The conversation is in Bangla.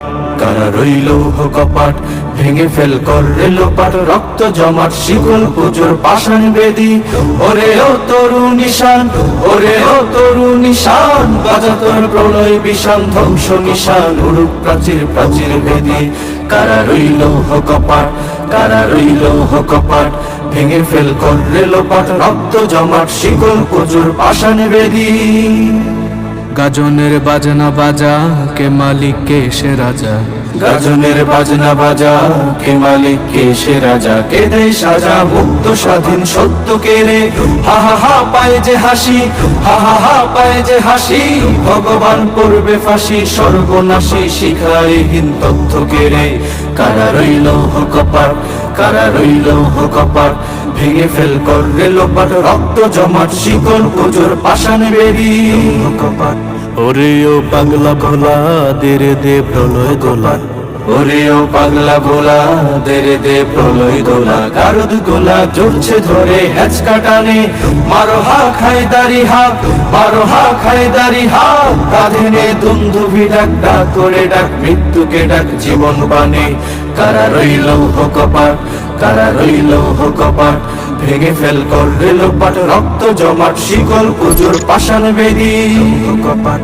কারা রইল কপাট ভেঙে ফেল করলে লোপাট, রক্ত জমাট শিকল পুজোর পাষাণ বেদি। ওরে ও তরু নিশান, ওরে ও তরু নিশান, বাজা তোর প্রলয় বিষাণ ধ্বংস নিশান, উড়ুক প্রাচীর প্রাচীর ভেদি। কারা রইল কপাট, কারা রইল কপাট ভেঙে ফেল করলে লোপাট, রক্ত জমাট শিকল পুজোর পাষাণ বেদি। গাজনের বাজনা বাজা, কে মালিক কে সে রাজা। গাজনের বাজনা বাজা, কে মালিক কে সে রাজা। কে দেয় সাজা মুক্ত স্বাধীন সত্য কে রে। হা হা হা পায় যে হাসি, হা হা হা পায় যে হাসি, ভগবান করবে ফাঁসি সর্বনাশী শিখাইহীন তথ্য কে রে। কারা রইল কপাট, কারা রইল কপাট ভেঙে ফেল করলে লোপাট, রক্ত জমাট শিকল পুজোর পাষাণ বেদি। ওরে ও পাগলা ভোলা দেরে দে প্রলয় দোলা, ওরে ও পাগলা ভোলা দেরে দে প্রলয় দোলা। গারদ গোলা জড়ছে ধরে হ্যাচকা টানে, মারো হা খায়দারি হা, মারো হা খায়দারি হা। কাঁধে নে দুন্দুভি ডাক, ডাক করে ডাক মৃত্যুকে ডাক জীবন বানে। কারা রইল কপাট, কারা রইল কপাট ভেঙে ফেল করলে লোপাট, রক্ত জমাট শিকল পুজোর পাষাণ বেদি। কপাট